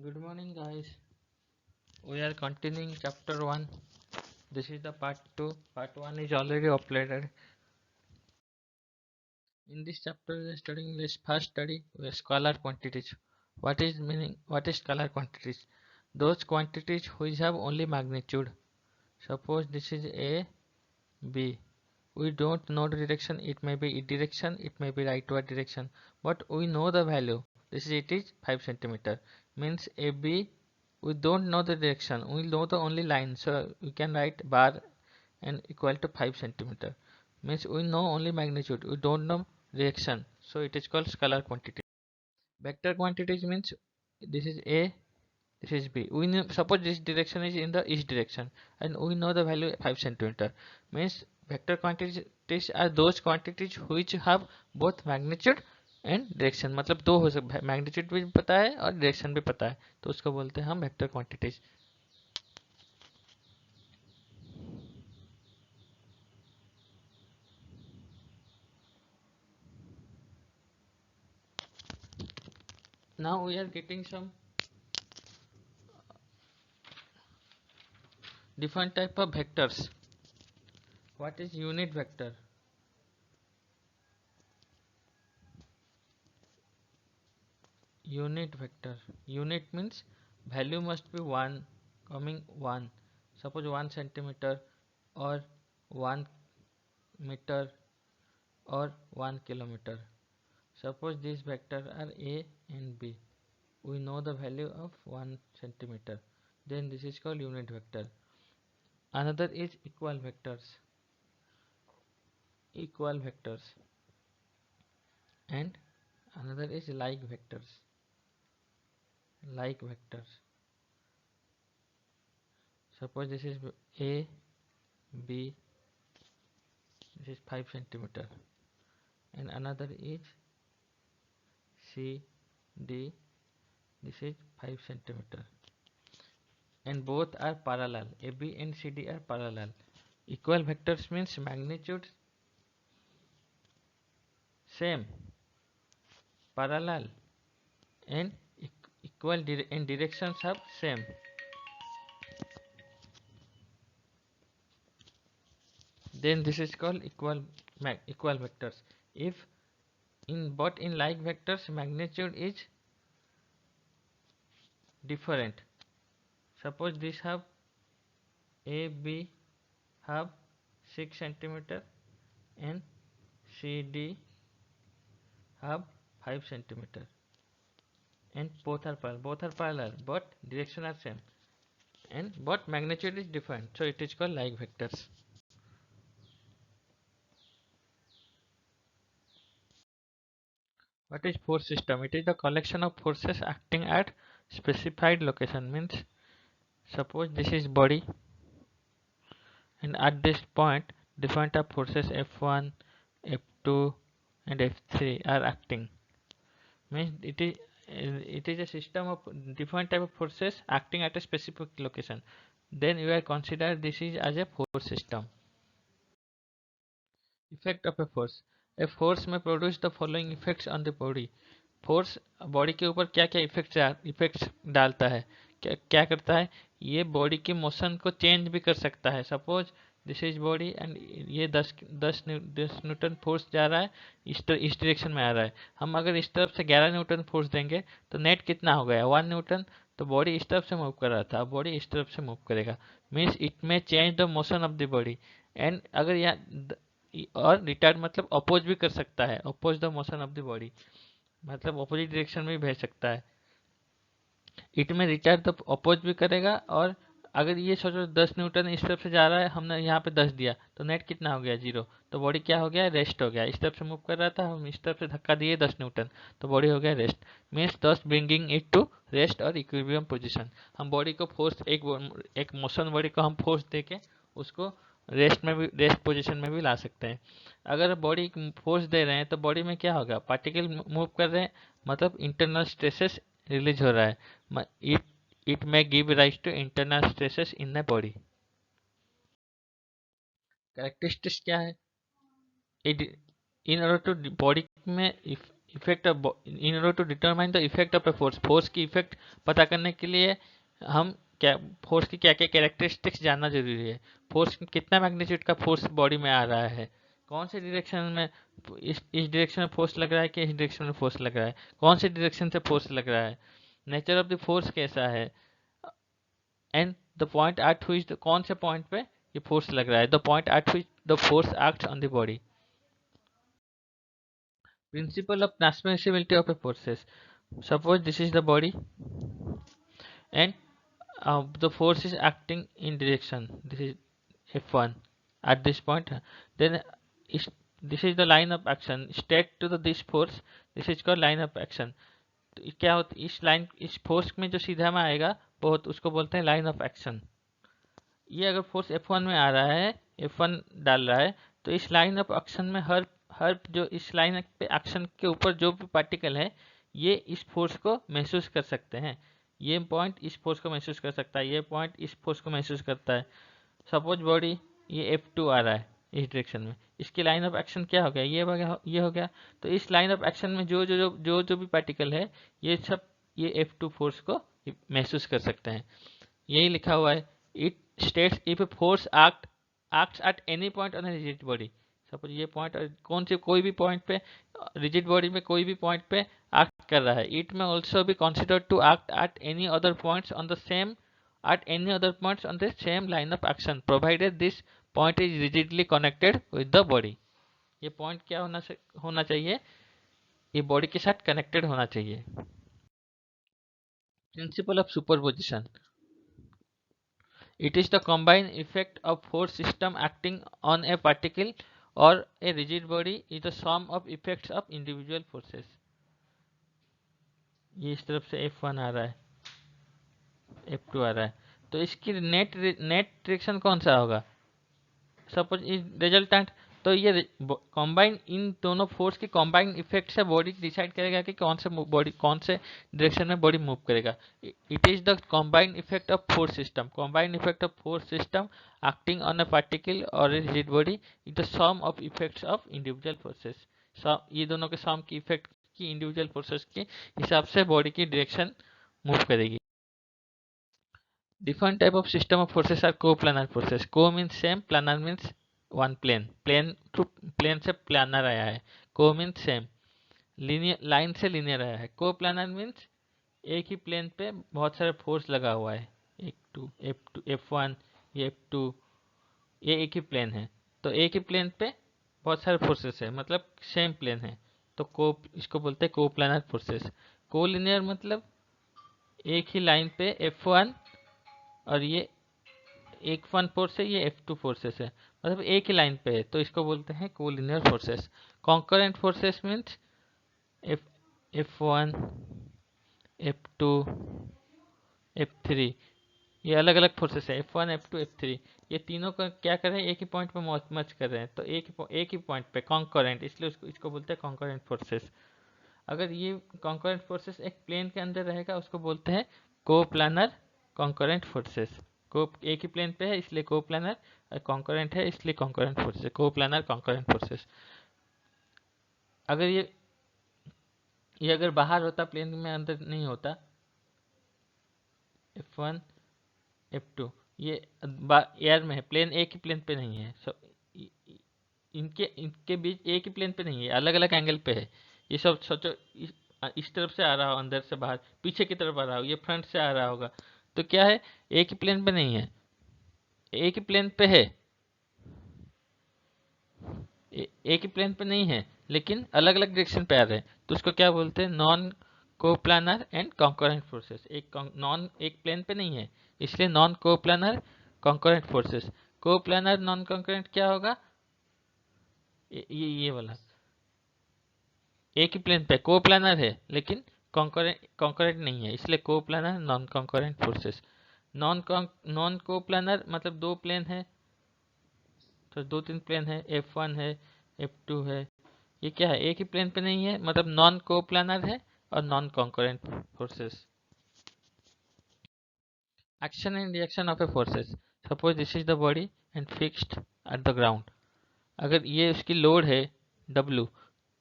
Good morning, guys. We are continuing chapter 1. This is the part 2. Part 1 is already uploaded. In this chapter, we are studying this first study with scalar quantities. What is scalar quantities? Those quantities which have only magnitude. Suppose this is A, B. We don't know the direction. It may be direction, it may be rightward direction, but we know the value. It is 5 centimeter. Means AB, we don't know the direction, we know the only line, so we can write bar and equal to 5 centimeter. Means we know only magnitude, we don't know direction, so it is called scalar quantity. Vector quantities means this is A, this is B. We know, suppose this direction is in the east direction and we know the value 5 centimeter. Means vector quantities are those quantities which have both magnitude and direction, मतलब दो हो सकता है, magnitude भी पता है और direction भी पता है, तो उसको बोलते हैं हम vector quantities. Now we are getting some different type of vectors. What is unit vector? Unit vector. Unit means value must be 1, coming 1. Suppose 1 centimeter or 1 meter or 1 kilometer. Suppose these vectors are A and B. We know the value of 1 centimeter. Then this is called unit vector. Another is equal vectors. Equal vectors. And another is like vectors. Like vectors. Suppose this is A, B, this is 5 centimeter, and another is C, D, this is 5 centimeter, and both are parallel. AB and CD are parallel. Equal vectors means magnitude same, parallel, and equal and directions are same. Then this is called equal vectors. If in like vectors magnitude is different. Suppose this have AB have 6 centimeter and CD have 5 centimeter, and both are parallel, but direction are same, and but magnitude is different, so it is called like vectors. What is force system? It is the collection of forces acting at specified location. Means suppose this is body, and at this point different type forces F1, F2 and F3 are acting. Means it is a system of different type of forces acting at a specific location. Then you are consider this is as a force system. Effect of a force. A force may produce the following effects on the body. Force body के ऊपर क्या क्या effects डालता है, क्या करता है, ये बॉडी के मोशन को चेंज भी कर सकता है. Suppose this is body and ये 10 न्यूटन फोर्स जा रहा है, इस डायरेक्शन में आ रहा है. हम अगर इस तरफ से 11 न्यूटन फोर्स देंगे तो नेट कितना हो गया, 1 न्यूटन. तो बॉडी इस तरफ से मूव कर रहा था, बॉडी इस तरफ से मूव करेगा. Means it may change the motion of the body. And अगर यहाँ और रिटार्ड मतलब अपोज भी कर सकता है, oppose the motion of the body, मतलब ऑपोजिट डायरेक्शन में भी भेज सकता है. इट में रिचार्ज द अपोज भी करेगा. और अगर ये सोचो 10 न्यूटन इस तरफ से जा रहा है, हमने यहाँ पे 10 दिया तो नेट कितना हो गया, 0. तो बॉडी क्या हो गया, रेस्ट हो गया. इस तरफ से मूव कर रहा था, हम इस तरफ से धक्का दिए 10 न्यूटन, तो बॉडी हो गया rest. Means 10 bringing it to rest और इक्विलिब्रियम पोजीशन. हम बॉडी को फोर्स एक मोशन बॉडी को हम फोर्स देके उसको रेस्ट पोजीशन में भी ला सकते हैं. अगर बॉडी फोर्स दे रहे हैं तो बॉडी में क्या होगा, पार्टिकल मूव कर रहे हैं, मतलब इंटरनल स्ट्रेसेस रिलीज हो रहा है. It may give rise to internal stresses in the body. Characteristics क्या है, इन ऑर्डर टू बॉडी में effect of in order to determine the effect of a force, force की इफेक्ट पता करने के लिए हम क्या फोर्स की क्या क्या कैरेक्टरिस्टिक्स जानना जरूरी है। फोर्स कितना मैग्नीट्यूड का फोर्स बॉडी में आ रहा है, कौन से डायरेक्शन में, इस डायरेक्शन में फोर्स लग रहा है कि इस डायरेक्शन में फोर्स लग रहा है, कौन से डायरेक्शन से फोर्स लग रहा है, नेचर ऑफ द फोर्स कैसा है, and the point at which, कौन से पॉइंट पे ये फोर्स लग रहा है, the point at which the force acts on the body. Principle of transmissibility of a forces. Suppose this is the body and the force is acting in direction. This is F1 at this point. Then this is the line of action. Straight to this force. This is called line of action. तो क्या होता है इस line, इस force में जो सीधा में आएगा वो उसको बोलते हैं लाइन ऑफ एक्शन। ये अगर फोर्स F1 में आ रहा है, F1 डाल रहा है, तो इस लाइन ऑफ एक्शन में हर हर जो इस लाइन पे एक्शन के ऊपर जो भी पार्टिकल है ये इस फोर्स को महसूस कर सकते हैं। ये पॉइंट इस फोर्स को महसूस कर सकता है, ये पॉइंट इस फोर्स को महसूस करता है। सपोज बॉडी ये F2 आ रहा है इस डायरेक्शन में, इसकी लाइन ऑफ एक्शन क्या हो गया, ये हो गया। तो इस लाइन ऑफ एक्शन में जो भी पार्टिकल है ये सब ये F2 फोर्स को महसूस कर सकते हैं। यही लिखा हुआ है, it states if a force acts at any point on a rigid body। Suppose ये पॉइंट कौन से कोई भी पॉइंट पे, रिजिड बॉडी में कोई भी पॉइंट पे एक्ट कर रहा है, it may also be considered to act at any other points on the same line of action provided this point is rigidly connected with the body. ये point क्या होना चाहिए, ये बॉडी के साथ कनेक्टेड होना चाहिए। Principle of superposition. It is the combined effect of force system acting on a particle or a rigid body is the sum of effects of individual forces। ये इस तरफ से F1 आ रहा है, F2 आ रहा है, तो इसकी नेट डायरेक्शन कौन सा होगा। सपोज इस रिजल्टेंट, तो ये कॉम्बाइन इन दोनों फोर्स की कॉम्बाइन इफेक्ट से बॉडी डिसाइड करेगा कि कौन से डायरेक्शन में बॉडी मूव करेगा। It is the combine effect of force system, combine effect of force system acting on a particle और a rigid body is the sum of effects of individual forces. ये दोनों के सम की effect की individual forces के हिसाब से body की डायरेक्शन मूव करेगी। Different type of system of forces are co-planar forces। Co means same, planar means one plane, plane से planar आया है। Co means same, linear line से linear आया है। Co-planar means एक ही प्लेन पे बहुत सारे फोर्स लगा हुआ है, F1 ये F2, ये एक ही प्लेन है, तो एक ही प्लेन पे बहुत सारे फोर्सेस है, मतलब सेम प्लेन है, तो इसको बोलते हैं co-planar forces। Co-linear मतलब एक ही लाइन पे F1 और ये F1 फोर्स है, ये F2 फोर्सेस है, मतलब एक ही लाइन पे है, तो इसको बोलते हैं collinear forces. Concurrent forces means F1 F2 F3, ये अलग अलग फोर्सेस है, F1 F2 F3, ये तीनों का क्या कर रहे हैं, एक ही पॉइंट पे मच कर रहे हैं, तो एक ही पॉइंट पे कॉन्करेंट, इसलिए इसको बोलते हैं कॉन्करेंट फोर्सेस। अगर ये कॉन्करेंट फोर्सेस एक प्लेन के अंदर रहेगा उसको बोलते हैं कोप्लानर कॉन्करेंट फोर्सेस। को एक ही प्लेन पे है इसलिए कोप्लानर, और कॉन्करेंट है इसलिए concurrent forces, coplanar concurrent forces. अगर ये अगर बाहर होता प्लेन में, अंदर नहीं होता, F1 F2 ये एयर में है, प्लेन एक ही प्लेन पे नहीं है, इनके बीच एक ही प्लेन पे नहीं है, अलग अलग एंगल पे है। ये सब सोचो, इस तरफ से आ रहा हो, अंदर से बाहर, पीछे की तरफ आ रहा हो, ये फ्रंट से आ रहा होगा, तो क्या है एक ही प्लेन पे नहीं है, एक ही प्लेन पे है, एक ही प्लेन पे नहीं है लेकिन अलग अलग डायरेक्शन पे आ रहे हैं, तो उसको क्या बोलते हैं, non coplanar and concurrent forces. एक प्लेन पे नहीं है इसलिए non coplanar concurrent forces. Coplanar non concurrent क्या होगा, ये वाला एक ही प्लेन पे कोप्लानर है लेकिन कॉन्करेंट नहीं है, इसलिए coplanar non concurrent forces. Non coplanar मतलब दो प्लेन है, तो दो तीन प्लेन है, F1 है F2 है, ये क्या है एक ही प्लेन पे नहीं है, मतलब नॉन कोप्लानर है और non concurrent forces. Action and reaction of A forces. Suppose this is the body and fixed at the ground. अगर ये उसकी लोड है W,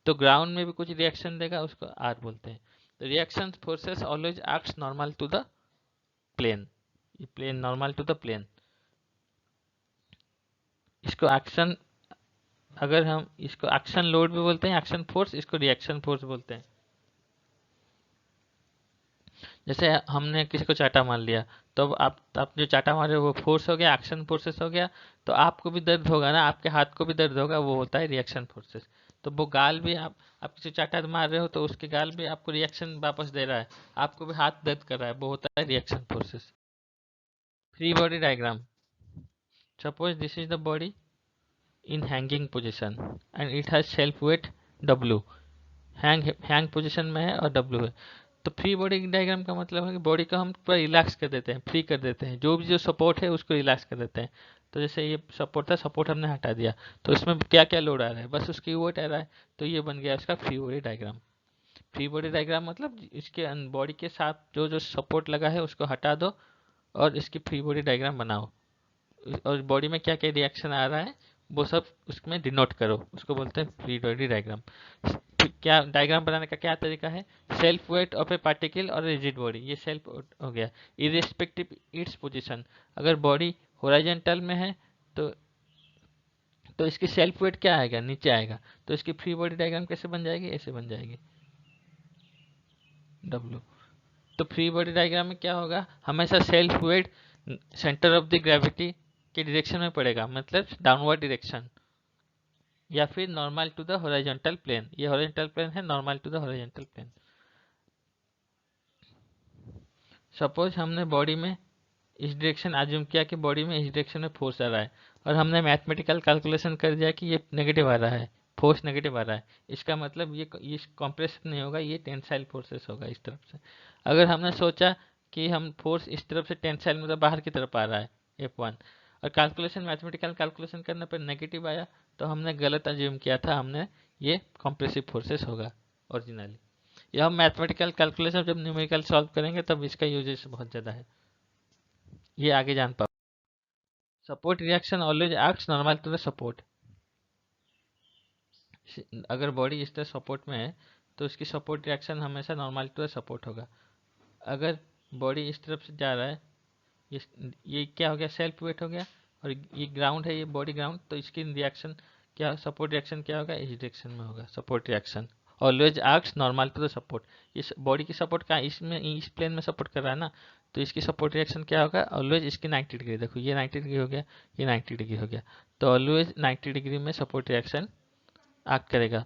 तो ग्राउंड में भी कुछ रिएक्शन देगा, उसको आर बोलते हैं। तो reaction forces always acts normal to the plane, plane normal to the plane. इसको एक्शन, अगर हम इसको एक्शन लोड भी बोलते हैं, एक्शन फोर्स, इसको रिएक्शन फोर्स बोलते हैं। जैसे हमने किसी को चाटा मार लिया, तो अब आप जो चाटा मारे वो फोर्स हो गया, एक्शन फोर्सेस हो गया। तो आपको भी दर्द होगा ना, आपके हाथ को भी दर्द होगा, वो होता है रिएक्शन फोर्सेस। तो वो गाल भी आप किसी चाटा मार रहे हो तो उसके गाल भी आपको रिएक्शन वापस दे रहा है, आपको भी हाथ दर्द कर रहा है, वो होता है reaction forces. Free body diagram. Suppose this is the body in hanging position and it has self weight W, hang position में है और W है। तो फ्री बॉडी डायग्राम का मतलब है कि बॉडी को हम पूरा रिलैक्स कर देते हैं, फ्री कर देते हैं, जो भी जो सपोर्ट है उसको रिलैक्स कर देते हैं। तो जैसे ये सपोर्ट था, सपोर्ट हमने हटा दिया, तो इसमें क्या क्या लोड आ रहा है, बस उसकी वेट आ रहा है, तो ये बन गया उसका free body diagram. Free body diagram मतलब इसके बॉडी के साथ जो जो सपोर्ट लगा है उसको हटा दो और इसकी फ्री बॉडी डायग्राम बनाओ, और बॉडी में क्या क्या रिएक्शन आ रहा है वो सब उसमें डिनोट करो, उसको बोलते हैं फ्री बॉडी डायग्राम। क्या डायग्राम बनाने का क्या तरीका है, self weight of A particle और रिजिड बॉडी, ये सेल्फ हो गया, इरिस्पेक्टिव इट्स पोजीशन। अगर बॉडी हॉरिजॉन्टल में है तो इसकी सेल्फ वेट क्या आएगा, नीचे आएगा, तो इसकी फ्री बॉडी डायग्राम कैसे बन जाएगी, ऐसे बन जाएगी W। तो फ्री बॉडी डायग्राम में क्या होगा, हमेशा self weight centre of the gravity के डायरेक्शन में पड़ेगा, मतलब डाउनवर्ड डायरेक्शन, या फिर normal to the horizontal plane, ये हॉरिजॉन्टल प्लेन है, normal to the horizontal plane. Suppose हमने बॉडी में इस डायरेक्शन अज्यूम किया कि बॉडी में इस डायरेक्शन में फोर्स आ रहा है, और हमने मैथमेटिकल कैलकुलेशन कर दिया कि ये नेगेटिव आ रहा है, फोर्स नेगेटिव आ रहा है, इसका मतलब ये कंप्रेशन नहीं होगा, ये टेंसाइल फोर्सेस होगा इस तरफ से। अगर हमने सोचा कि हम फोर्स इस तरफ से टेंसाइल मतलब बाहर की तरफ आ रहा है F1, और कैलकुलेशन मैथमेटिकल कैलकुलेशन करने पर नेगेटिव आया, तो हमने गलत अज्यूम किया था, हमने ये कंप्रेसिव फोर्सेस होगा ओरिजिनली। यह हम मैथमेटिकल कैलकुलेशन जब न्यूमेरिकल सॉल्व करेंगे तब इसका यूजेस बहुत ज़्यादा है, ये आगे जान पाओ। Support reaction always acts normal to the support. अगर बॉडी इस तरह सपोर्ट में है तो इसकी सपोर्ट रिएक्शन हमेशा नॉर्मल टू द सपोर्ट होगा। अगर बॉडी इस तरफ से जा रहा है, ये क्या हो गया, सेल्फ वेट हो गया, और ये ग्राउंड है, ये बॉडी ग्राउंड, तो इसकी रिएक्शन क्या, सपोर्ट रिएक्शन क्या होगा, इस डायरेक्शन में होगा support reaction, always acts normal to the support. इस बॉडी की सपोर्ट का इसमें इस प्लेन में सपोर्ट कर रहा है ना, तो इसकी सपोर्ट रिएक्शन क्या होगा, ऑलवेज इसकी 90 डिग्री, देखो ये 90 डिग्री हो गया, ये 90 डिग्री हो गया, तो ऑलवेज 90 डिग्री में सपोर्ट रिएक्शन एक्ट करेगा।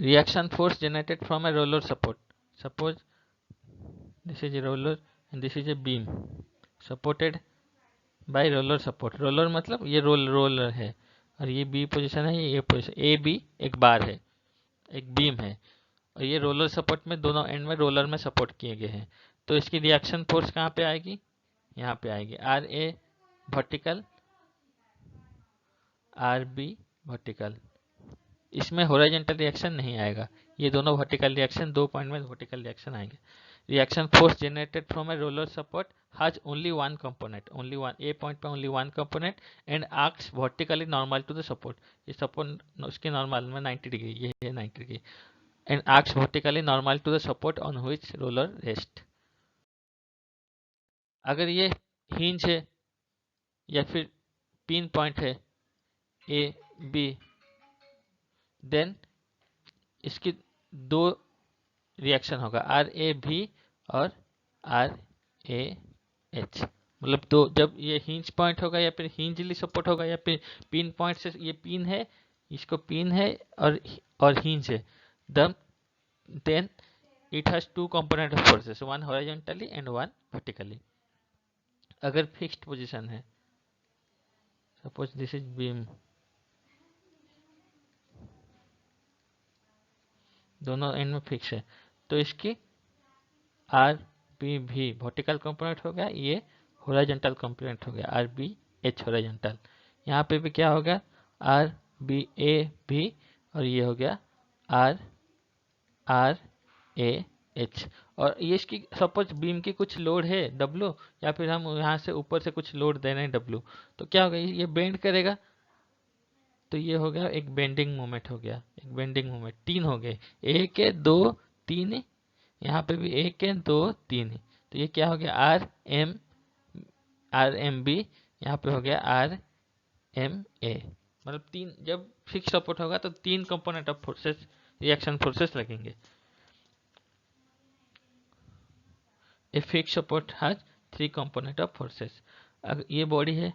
Reaction force generated from a roller support. Suppose this is a roller and this is a beam supported by roller support. Roller मतलब ये रोलर है, और ये बी पोजीशन है, ये पोजीशन, ए बी एक बार है, एक बीम है, और ये रोलर सपोर्ट में दोनों एंड में रोलर में सपोर्ट किए गए हैं। तो इसकी रिएक्शन फोर्स कहाँ पे आएगी, यहाँ पे आएगी, R A vertical, R B vertical. इसमें हॉरिजॉन्टल रिएक्शन नहीं आएगा, ये दोनों वर्टिकल रिएक्शन, दो पॉइंट में वर्टिकल रिएक्शन आएंगे। Reaction force generated from a roller support has only one component, only one, a point पे only one component and acts vertically normal to the support। ये support उसकी normal में 90 degree, ये है 90 degree, and acts vertically normal to the support on which roller rest। अगर ये hinge है या फिर पिन पॉइंट है ए बी, देन इसकी दो रिएक्शन होगा, आर ए भी और आर ए एच, मतलब दो, जब ये हिंज पॉइंट होगा या फिर हिंजली सपोर्ट होगा, या फिर पिन पॉइंट से, ये पिन है, इसको पिन है और हिंज है, then it has two component of forces, one horizontally and one vertically. अगर फिक्स्ड पोजीशन है, सपोज दिस इज बीम, दोनों एंड में फिक्स है, तो इसकी आर बी भी वर्टिकल कंपोनेंट हो गया, ये हॉरिजॉन्टल कंपोनेंट हो गया, आर बी एच हॉरिजॉन्टल। यहाँ पे भी क्या होगा, आर बी ए भी, और ये हो गया आर आर ए एच। और ये इसकी सपोज बीम की कुछ लोड है डब्ल्यू, या फिर हम यहाँ से ऊपर से कुछ लोड दे रहे हैं डब्ल्यू, तो क्या होगा, ये बेंड करेगा, तो ये हो गया एक बेंडिंग मोमेंट, हो गया एक बेंडिंग मोमेंट। 3 हो गए, 1 है 2 3, यहाँ पे भी 1 है 2 3, तो ये क्या हो गया आर एम बी, यहाँ पे हो गया आर एम ए। मतलब 3, जब फिक्स सपोर्ट होगा तो 3 component of forces, reaction forces लगेंगे। A fix support has 3 component of forces. अगर ये बॉडी है,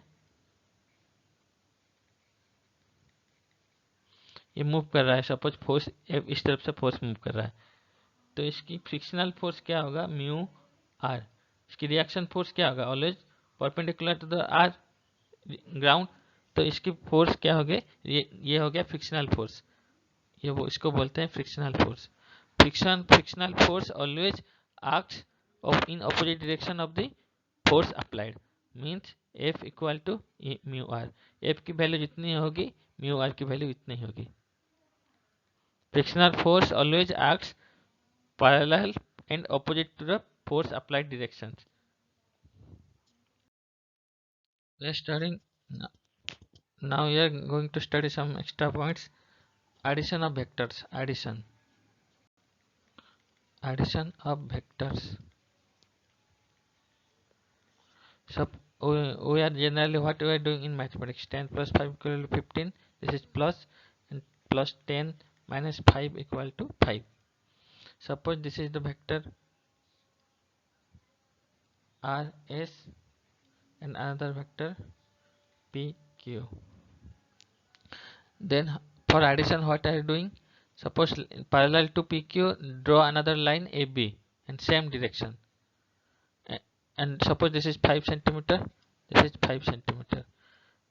ये मूव कर रहा है, सपोज फोर्स इस तरफ से फोर्स मूव कर रहा है, तो इसकी फ्रिक्शनल फोर्स क्या होगा म्यू आर। इसकी रिएक्शन फोर्स क्या होगा always perpendicular to the R ground, तो इसकी फोर्स क्या हो गए, ये हो गया फ्रिक्शनल फोर्स, ये वो इसको बोलते हैं frictional force. Frictional force always acts of in opposite direction of the force applied, means F equal to mu R. F की वैल्यू जितनी होगी म्यू आर की वैल्यू इतनी होगी। Frictional force always acts parallel and opposite to the force applied directions. We are studying now. We are going to study some extra points. Addition of vectors. Addition of vectors. So we are generally what we are doing in mathematics. 10 plus 5 equal to 15. This is plus, and plus 10 minus 5 equal to 5. Suppose this is the vector R S and another vector P Q. Then for addition what are you doing? Suppose parallel to PQ, draw another line AB in same direction. And suppose this is 5 centimeter, this is 5 centimeter.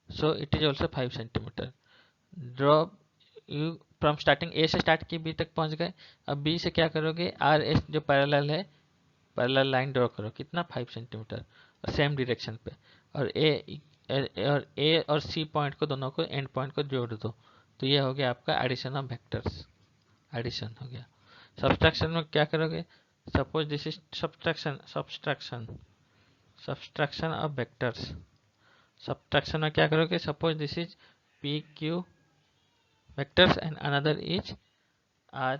So it is also 5 centimeter. Draw you from starting A से start की B तक पहुंच गए। अब B से क्या करोगे, R S जो पैरेलल है, पैरेलल लाइन ड्रॉ करो, कितना 5 सेंटीमीटर, और सेम डायरेक्शन पे। और ए और सी पॉइंट को, दोनों को एंड पॉइंट को जोड़ दो, तो ये हो गया आपका एडिशन ऑफ वेक्टर्स। एडिशन हो गया। सब्सट्रैक्शन में क्या करोगे, suppose this is subtraction of vectors. Subtraction में क्या करोगे, suppose this is P Q vectors and another is R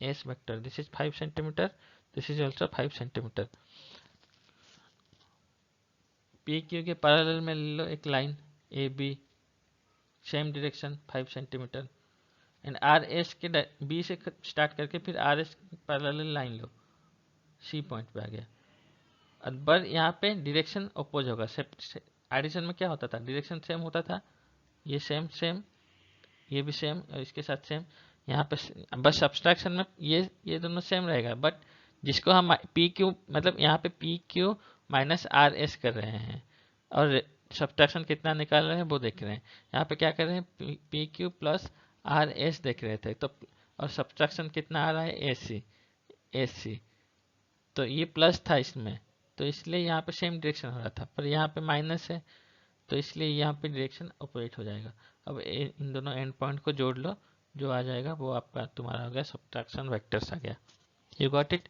S vector. This is 5 centimetre, this is also 5 centimetre. P Q के parallel में ले लो एक line A B, same direction 5 centimetre. And R S के B से start करके फिर R S parallel line लो, सी पॉइंट पे आ गया। पर यहाँ पे डायरेक्शन अपोज होगा। एडिशन में क्या होता था, डायरेक्शन सेम होता था, ये सेम सेम, ये भी सेम, और इसके साथ सेम। यहाँ पे बस सब्सट्रैक्शन में ये दोनों सेम रहेगा, बट जिसको हम पी क्यू, मतलब यहाँ पे P Q minus R S कर रहे हैं, और सब्सट्रैक्शन कितना निकाल रहे हैं वो देख रहे हैं। यहाँ पे क्या कर रहे हैं, P Q plus R S देख रहे थे, तो और सब्सट्रैक्शन कितना आ रहा है, ए सी, तो ये प्लस था इसमें, तो इसलिए यहाँ पे सेम डायरेक्शन हो रहा था, पर यहाँ पे माइनस है, तो इसलिए यहाँ पे डायरेक्शन अपोजिट हो जाएगा। अब इन दोनों एंड पॉइंट को जोड़ लो, जो आ जाएगा वो आपका तुम्हारा हो गया सब्ट्रैक्शन वेक्टर्स आ गया। You got it.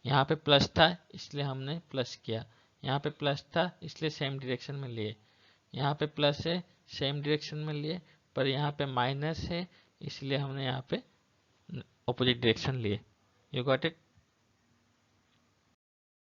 यहाँ पे प्लस था इसलिए हमने प्लस किया, यहाँ पे प्लस था इसलिए सेम डायरेक्शन में लिए, यहाँ पे प्लस है सेम डायरेक्शन में लिए, पर यहाँ पे माइनस है इसलिए हमने यहाँ पे अपोजिट डायरेक्शन लिए। You got it.